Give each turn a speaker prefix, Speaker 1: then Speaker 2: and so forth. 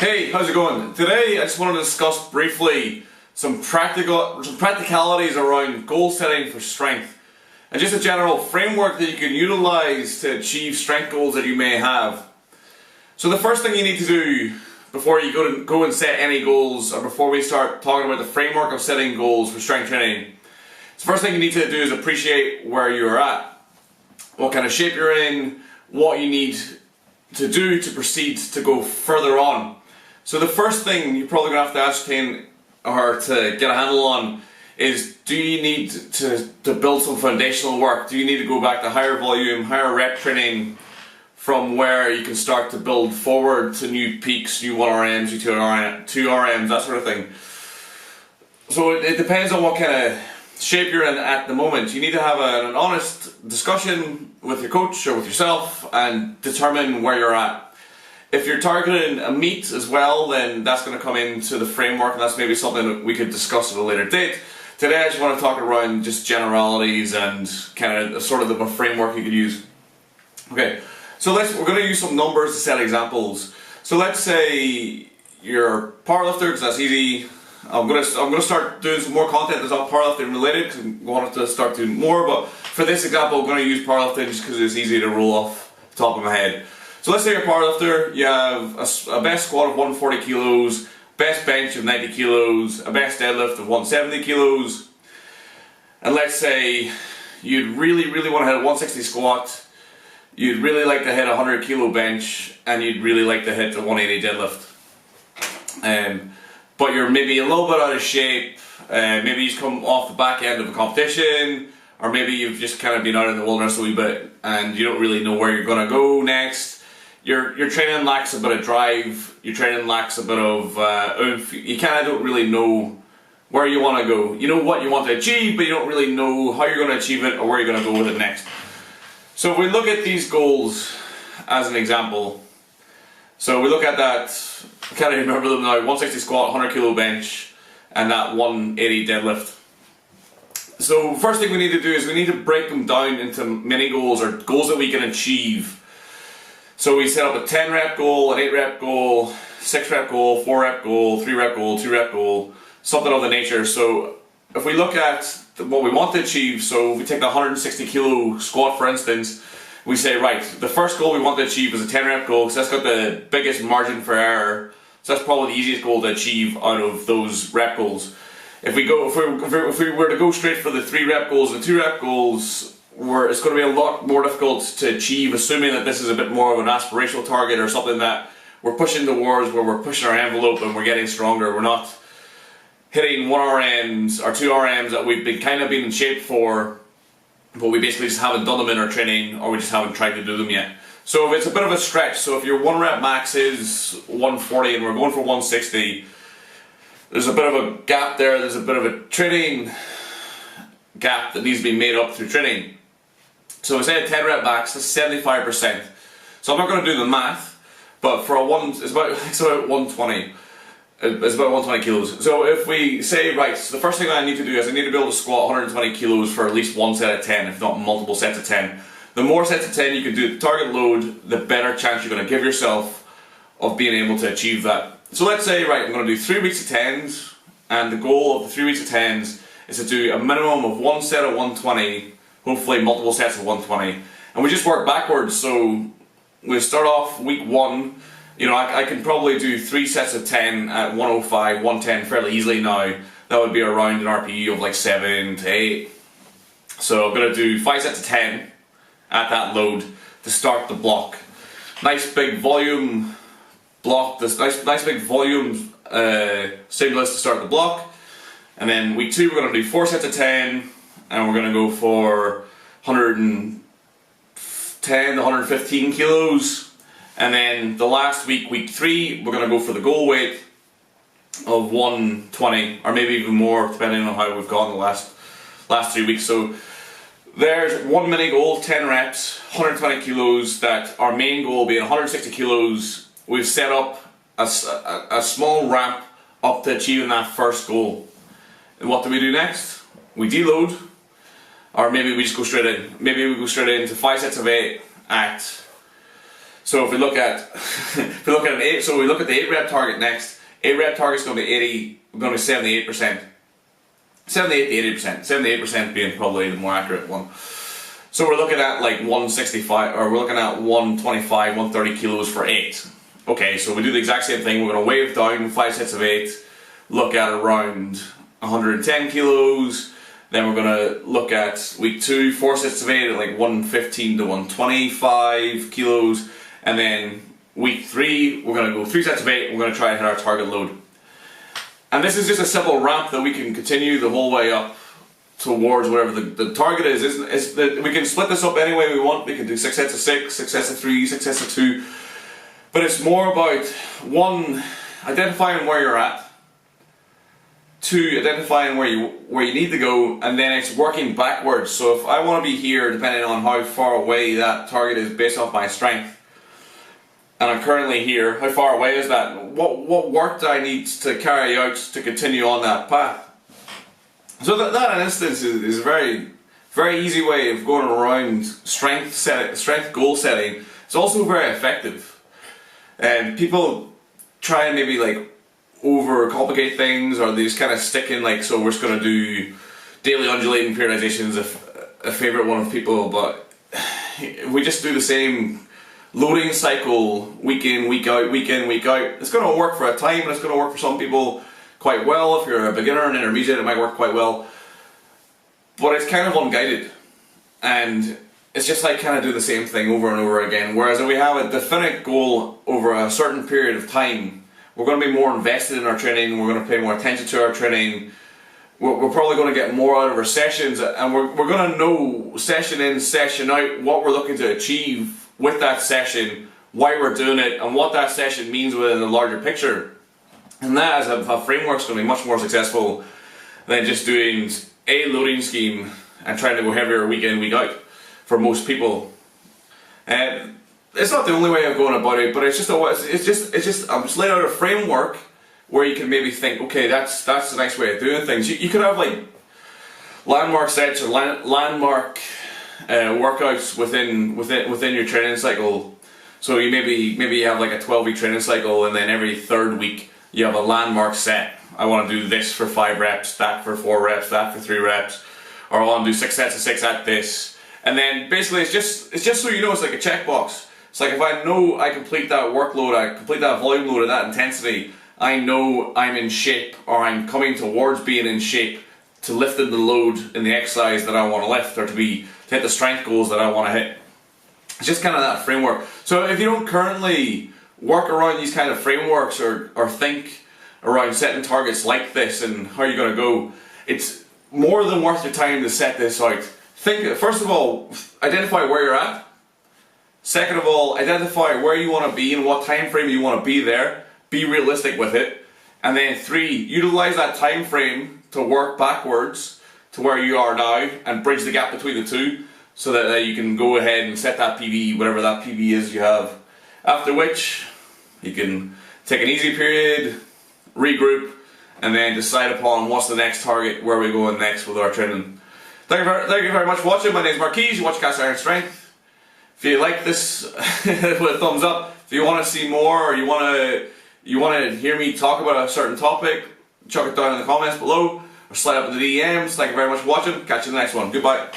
Speaker 1: Hey, how's it going? Today I just want to discuss briefly some practicalities around goal setting for strength and just a general framework that you can utilize to achieve strength goals that you may have. So the first thing you need to do before you go and set any goals, or before we start talking about the framework of setting goals for strength training, the first thing you need to do is appreciate where you're at, what kind of shape you're in, what you need to do to proceed to go further on. So the first thing you're probably going to have to ascertain or to get a handle on is, do you need to build some foundational work? Do you need to go back to higher volume, higher rep training from where you can start to build forward to new peaks, new 1RMs, new 2RMs, that sort of thing. So it depends on what kind of shape you're in at the moment. You need to have an honest discussion with your coach or with yourself and determine where you're at. If you're targeting a meet as well, then that's going to come into the framework, and that's maybe something that we could discuss at a later date. Today I just want to talk around just generalities and kind of sort of the framework you could use. Okay, so we're going to use some numbers to set examples. So let's say you're a powerlifter, because that's easy. I'm going to start doing some more content that's not powerlifting related, because I wanted to start doing more, but for this example I'm going to use powerlifting just because it's easy to roll off the top of my head. So let's say you're a powerlifter, you have a best squat of 140 kilos, best bench of 90 kilos, a best deadlift of 170 kilos, and let's say you'd really want to hit a 160 squat, you'd really like to hit a 100 kilo bench, and you'd really like to hit a 180 deadlift. But you're maybe a little bit out of shape, maybe you've come off the back end of a competition, or maybe you've just kind of been out in the wilderness a wee bit and you don't really know where you're going to go next. Your training lacks a bit of drive, your training lacks a bit of oomph. You kind of don't really know where you want to go. You know what you want to achieve, but you don't really know how you're going to achieve it or where you're going to go with it next. So if we look at these goals as an example, so we look at that, I can't even remember them now, 160 squat, 100 kilo bench, and that 180 deadlift. So first thing we need to do is we need to break them down into mini goals, or goals that we can achieve. So we set up a 10 rep goal, an 8 rep goal, 6 rep goal, 4 rep goal, 3 rep goal, 2 rep goal, something of the nature. So if we look at what we want to achieve, so if we take the 160 kilo squat for instance, we say, right, the first goal we want to achieve is a 10 rep goal, because that's got the biggest margin for error. So that's probably the easiest goal to achieve out of those rep goals. If we were to go straight for the 3 rep goals and 2 rep goals, it's going to be a lot more difficult to achieve, assuming that this is a bit more of an aspirational target or something that we're pushing towards, where we're pushing our envelope and we're getting stronger. We're not hitting 1RMs or 2RMs that we've been in shape for, but we basically just haven't done them in our training, or we just haven't tried to do them yet. So if it's a bit of a stretch, so if your 1 rep max is 140 and we're going for 160, there's a bit of a gap there, there's a bit of a training gap that needs to be made up through training. So we say a 10 rep max, that's 75%. So I'm not going to do the math, but for it's about 120. It's about 120 kilos. So if we say, right, so the first thing I need to do is I need to be able to squat 120 kilos for at least one set of 10, if not multiple sets of 10. The more sets of 10 you can do at the target load, the better chance you're going to give yourself of being able to achieve that. So let's say, right, I'm going to do 3 weeks of 10s, and the goal of the 3 weeks of 10s is to do a minimum of 1 set of 120, hopefully multiple sets of 120, and we just work backwards. So we start off week 1, you know, I can probably do 3 sets of 10 at 105, 110 fairly easily now. That would be around an RPE of like 7 to 8. So I'm going to do 5 sets of 10 at that load to start the block. Nice big volume block, this nice big volume stimulus to start the block. And then week 2 we're going to do 4 sets of 10, and we're going to go for 110 to 115 kilos. And then the last week, week 3, we're going to go for the goal weight of 120, or maybe even more, depending on how we've gone the last 3 weeks. So there's one mini goal, 10 reps, 120 kilos, that our main goal being 160 kilos. We've set up a small ramp up to achieving that first goal. And what do we do next? We deload, or maybe we just go straight in. Maybe we go straight into 5 sets of 8 at So if we look at if we look at the 8 rep target next. 8 rep target is going to be 78%. 78 to 80%. 78% being probably the more accurate one. So we're looking at like 165, or we're looking at 125, 130 kilos for 8. Okay, so we do the exact same thing. We're going to wave down 5 sets of 8, look at around 110 kilos. Then we're going to look at week 2, 4 sets of 8 at like 115 to 125 kilos. And then week 3, we're going to go 3 sets of 8, we're going to try and hit our target load. And this is just a simple ramp that we can continue the whole way up towards whatever the target is. We can split this up any way we want. We can do 6 sets of 6, 6 sets of 3, 6 sets of 2. But it's more about, 1, identifying where you're at, 2, identifying where you need to go, and then it's working backwards. So if I want to be here, depending on how far away that target is based off my strength, and I'm currently here, how far away is that? What work do I need to carry out to continue on that path? So that in instance is a very, very easy way of going around strength goal setting. It's also very effective. And people try and maybe like overcomplicate things, or they just kind of stick in like, so we're just going to do daily undulating periodizations, a favorite one of people, but we just do the same loading cycle week in, week out, week in, week out. It's going to work for a time, and it's going to work for some people quite well. If you're a beginner and intermediate, it might work quite well, but it's kind of unguided, and it's just like kind of do the same thing over and over again. Whereas if we have a definite goal over a certain period of time, we're going to be more invested in our training, we're going to pay more attention to our training, we're probably going to get more out of our sessions, and we're going to know session in, session out what we're looking to achieve with that session, why we're doing it, and what that session means within the larger picture. And that as a framework is going to be much more successful than just doing a loading scheme and trying to go heavier week in, week out for most people. And it's not the only way of going about it, but it's just I'm just laying out a framework where you can maybe think, okay, that's a nice way of doing things. You could have like landmark sets or landmark workouts within your training cycle. So you maybe you have like a 12-week training cycle, and then every 3rd week you have a landmark set. I want to do this for 5 reps, that for 4 reps, that for 3 reps, or I want to do 6 sets of 6 at this. And then basically it's just so you know, it's like a checkbox. It's like if I know I complete that workload, I complete that volume load at that intensity, I know I'm in shape, or I'm coming towards being in shape to lift the load in the exercise that I want to lift, or to hit the strength goals that I want to hit. It's just kind of that framework. So if you don't currently work around these kind of frameworks, or think around setting targets like this and how you're going to go, it's more than worth your time to set this out. Think, first of all, identify where you're at. Second of all, identify where you want to be and what time frame you want to be there. Be realistic with it. And then 3, utilize that time frame to work backwards to where you are now and bridge the gap between the two, so that you can go ahead and set that PB, whatever that PB is you have. After which, you can take an easy period, regroup, and then decide upon what's the next target, where we're going next with our training. Thank you very much for watching. My name is Marquise. You watch Cast Iron Strength. If you like this, put a thumbs up. If you want to see more, or you want to hear me talk about a certain topic, chuck it down in the comments below, or slide up in the DMs. Thank you very much for watching. Catch you in the next one. Goodbye.